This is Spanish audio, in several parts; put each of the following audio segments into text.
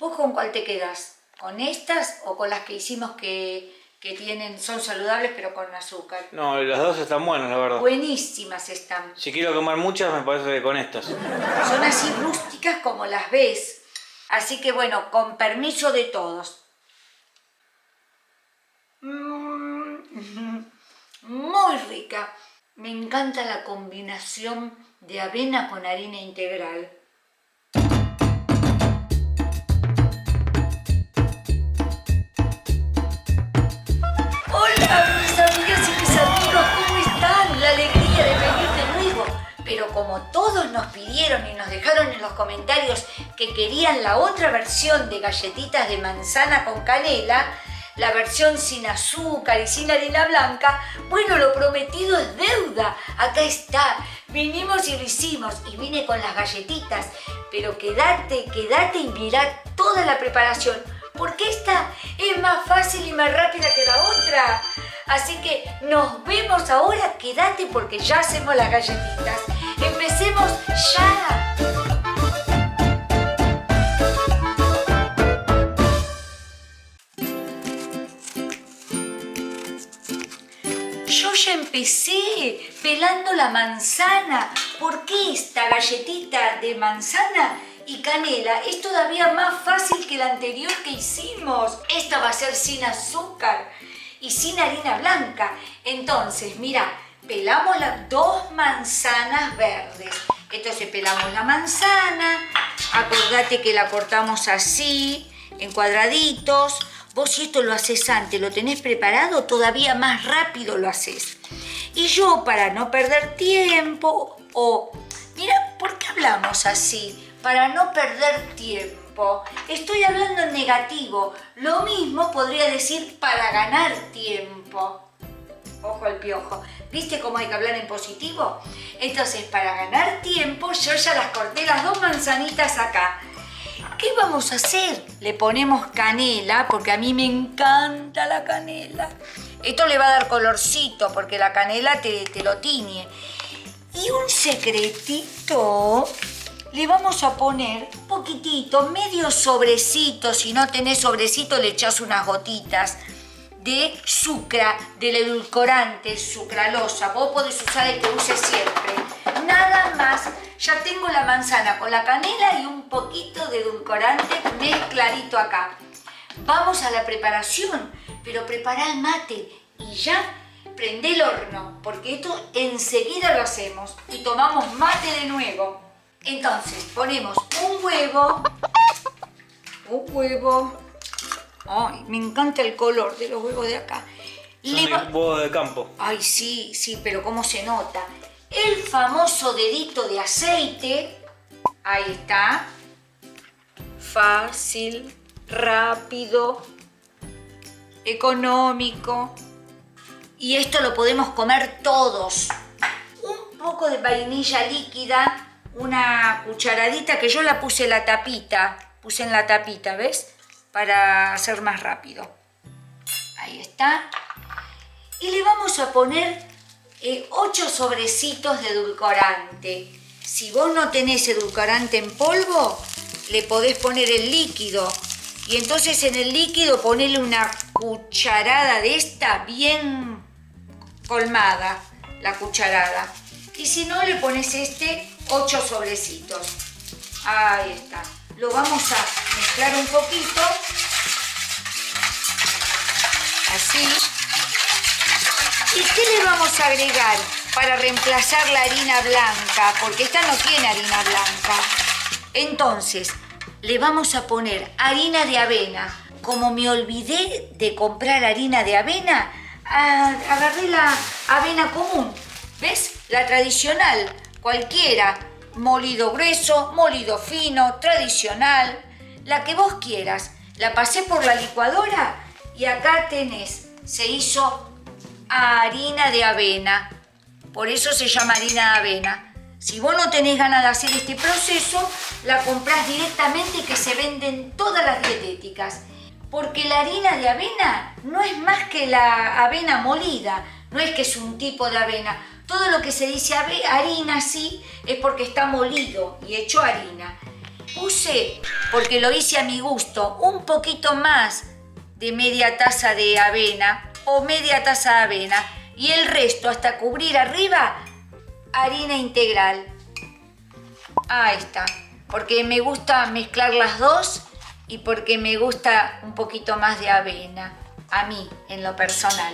¿Vos con cuál te quedás? ¿Con estas o con las que hicimos que son saludables pero con azúcar? No, las dos están buenas, la verdad. Buenísimas están. Si quiero comer muchas, me parece que con estas. Son así rústicas como las ves. Así que bueno, con permiso de todos. Muy rica. Me encanta la combinación de avena con harina integral. Hola mis amigas y mis amigos, ¿cómo están? La alegría de venir de nuevo. Pero como todos nos pidieron y nos dejaron en los comentarios que querían la otra versión de galletitas de manzana con canela, la versión sin azúcar y sin harina blanca, bueno, lo prometido es deuda. Acá está, vinimos y lo hicimos y vine con las galletitas, pero quédate y mirá toda la preparación, porque esta es más fácil y más rápida que la otra. Así que nos vemos ahora, quédate porque ya hacemos las galletitas. ¡Empecemos ya! Yo ya empecé pelando la manzana. ¿Por qué esta galletita de manzana y canela es todavía más fácil que la anterior que hicimos? Esta va a ser sin azúcar y sin harina blanca. Entonces, mira, pelamos las 2 manzanas verdes. Entonces pelamos la manzana, acordate que la cortamos así, en cuadraditos. Vos si esto lo haces antes, lo tenés preparado, todavía más rápido lo haces. Y yo, para no perder tiempo, mira, ¿por qué hablamos así? Para no perder tiempo. Estoy hablando en negativo. Lo mismo podría decir para ganar tiempo. Ojo al piojo. ¿Viste cómo hay que hablar en positivo? Entonces, para ganar tiempo, yo ya las corté las 2 manzanitas acá. ¿Qué vamos a hacer? Le ponemos canela, porque a mí me encanta la canela. Esto le va a dar colorcito, porque la canela te lo tiñe. Y un secretito, le vamos a poner un poquitito, medio sobrecito. Si no tenés sobrecito, le echás unas gotitas de sucra, del edulcorante, sucralosa. Vos podés usar el que uses siempre. Nada más. Ya tengo la manzana con la canela y un poquito de edulcorante mezcladito acá. Vamos a la preparación, pero prepara el mate y ya prende el horno, porque esto enseguida lo hacemos y tomamos mate de nuevo. Entonces ponemos un huevo. Ay, me encanta el color de los huevos de acá. Huevos de campo. Ay, sí, pero cómo se nota. El famoso dedito de aceite, ahí está, fácil, rápido, económico, y esto lo podemos comer todos. Un poco de vainilla líquida, una cucharadita que yo la puse en la tapita, ¿ves? Para hacer más rápido. Ahí está. Y le vamos a poner 8 sobrecitos de edulcorante. Si vos no tenés edulcorante en polvo, le podés poner el líquido. Y entonces en el líquido ponele una cucharada de esta bien colmada, la cucharada. Y si no, le pones 8 sobrecitos. Ahí está. Lo vamos a mezclar un poquito. Así. ¿Y qué le vamos a agregar para reemplazar la harina blanca? Porque esta no tiene harina blanca. Entonces, le vamos a poner harina de avena. Como me olvidé de comprar harina de avena, agarré la avena común. ¿Ves? La tradicional, cualquiera. Molido grueso, molido fino, tradicional. La que vos quieras. La pasé por la licuadora y acá tenés. Se hizo harina de avena, por eso se llama harina de avena. Si vos no tenés ganas de hacer este proceso, la comprás directamente, que se venden todas las dietéticas. Porque la harina de avena no es más que la avena molida, no es que es un tipo de avena. Todo lo que se dice harina así es porque está molido y hecho harina. Puse, porque lo hice a mi gusto, un poquito más de media taza de avena o media taza de avena y el resto hasta cubrir arriba harina integral. Ahí está, porque me gusta mezclar las dos y porque me gusta un poquito más de avena, a mí en lo personal.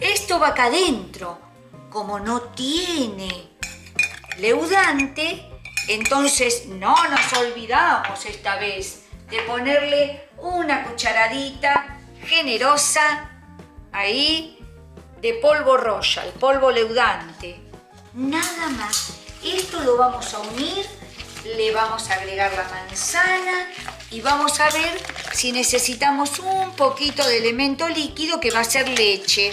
Esto va acá adentro, como no tiene leudante, entonces no nos olvidamos esta vez de ponerle una cucharadita generosa ahí de polvo royal, polvo leudante. Nada más. Esto lo vamos a unir, le vamos a agregar la manzana y vamos a ver si necesitamos un poquito de elemento líquido que va a ser leche.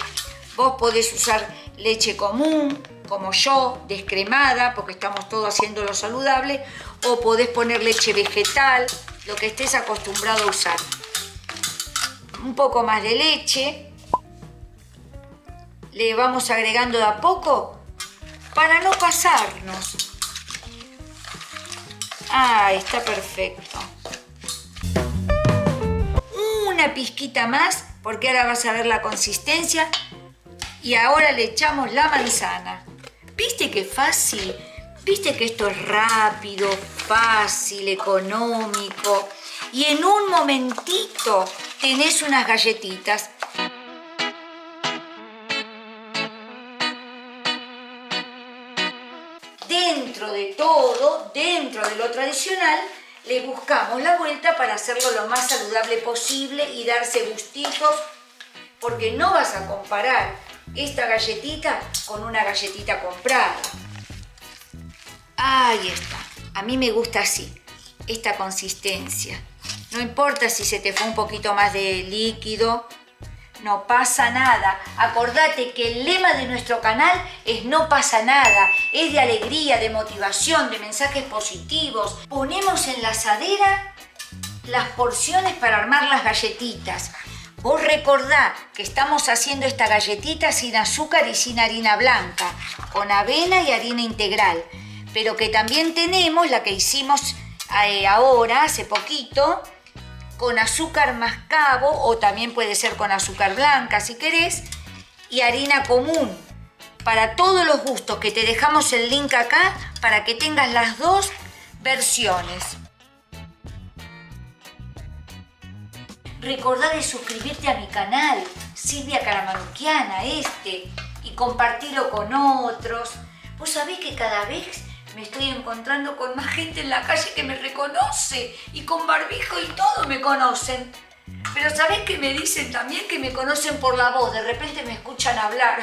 Vos podés usar leche común, como yo, descremada, porque estamos todos haciendo lo saludable, o podés poner leche vegetal, lo que estés acostumbrado a usar. Un poco más de leche. Le vamos agregando de a poco para no pasarnos. Ah, está perfecto. Una pizquita más, porque ahora vas a ver la consistencia. Y ahora le echamos la manzana. ¿Viste qué fácil? ¿Viste que esto es rápido, fácil, económico? Y en un momentito tenés unas galletitas. Dentro de todo, dentro de lo tradicional, le buscamos la vuelta para hacerlo lo más saludable posible y darse gustitos, porque no vas a comparar esta galletita con una galletita comprada. Ahí está. A mí me gusta así, esta consistencia. No importa si se te fue un poquito más de líquido, no pasa nada. Acordate que el lema de nuestro canal es no pasa nada. Es de alegría, de motivación, de mensajes positivos. Ponemos en la asadera las porciones para armar las galletitas. Vos recordá que estamos haciendo esta galletita sin azúcar y sin harina blanca, con avena y harina integral, pero que también tenemos la que hicimos ahora, hace poquito, con azúcar mascabo, o también puede ser con azúcar blanca si querés, y harina común, para todos los gustos, que te dejamos el link acá para que tengas las dos versiones. Recordá de suscribirte a mi canal, Silvia Caramanuquiana, y compartirlo con otros. Vos sabés que cada vez me estoy encontrando con más gente en la calle que me reconoce, y con barbijo y todo me conocen. Pero ¿sabés qué me dicen también? Que me conocen por la voz, de repente me escuchan hablar.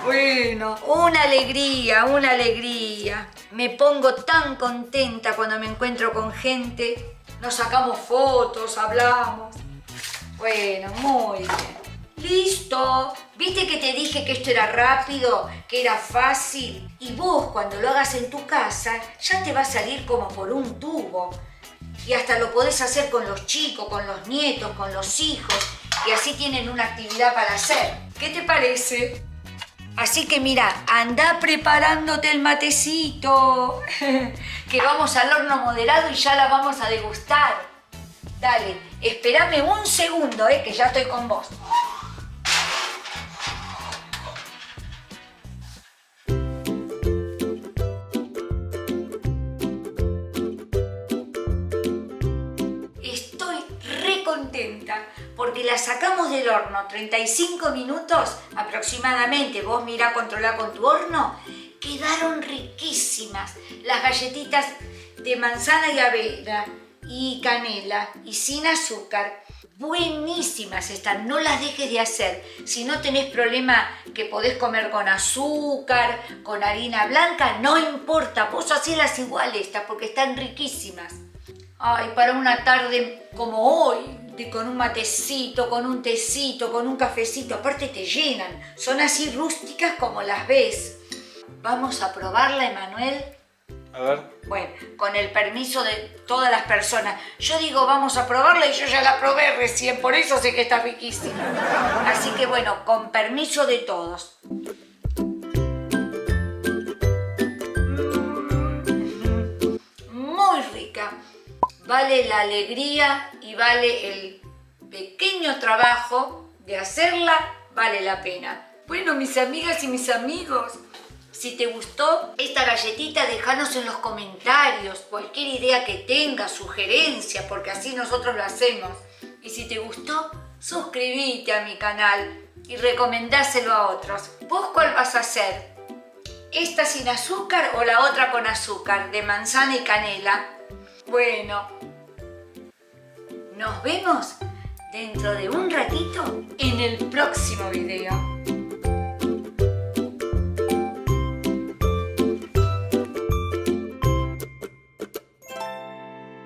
Bueno, una alegría, una alegría. Me pongo tan contenta cuando me encuentro con gente. Nos sacamos fotos, hablamos. Bueno, muy bien. ¡Listo! ¿Viste que te dije que esto era rápido, que era fácil? Y vos, cuando lo hagas en tu casa, ya te va a salir como por un tubo. Y hasta lo podés hacer con los chicos, con los nietos, con los hijos. Y así tienen una actividad para hacer. ¿Qué te parece? Así que mira, anda preparándote el matecito, que vamos al horno moderado y ya la vamos a degustar. Dale, espérame un segundo, que ya estoy con vos. Estoy re contenta porque la sacamos del horno 35 minutos aproximadamente. Vos mirá, controlá con tu horno. Quedaron riquísimas las galletitas de manzana y avena y canela y sin azúcar. Buenísimas están, no las dejes de hacer. Si no tenés problema que podés comer con azúcar, con harina blanca, no importa, vos hacélas igual estas porque están riquísimas. Ay, para una tarde como hoy, con un matecito, con un tecito, con un cafecito, aparte te llenan, son así rústicas como las ves. Vamos a probarla, Emanuel. A ver. Bueno, con el permiso de todas las personas. Yo digo, vamos a probarla y yo ya la probé recién, por eso sé que está riquísima. Así que bueno, con permiso de todos. vale la alegría y vale el pequeño trabajo de hacerla, vale la pena. Bueno, mis amigas y mis amigos, si te gustó esta galletita, déjanos en los comentarios cualquier idea que tengas, sugerencia, porque así nosotros lo hacemos. Y si te gustó, suscríbete a mi canal y recomendáselo a otros. ¿Vos cuál vas a hacer? ¿Esta sin azúcar o la otra con azúcar, de manzana y canela? Bueno, nos vemos dentro de un ratito en el próximo video.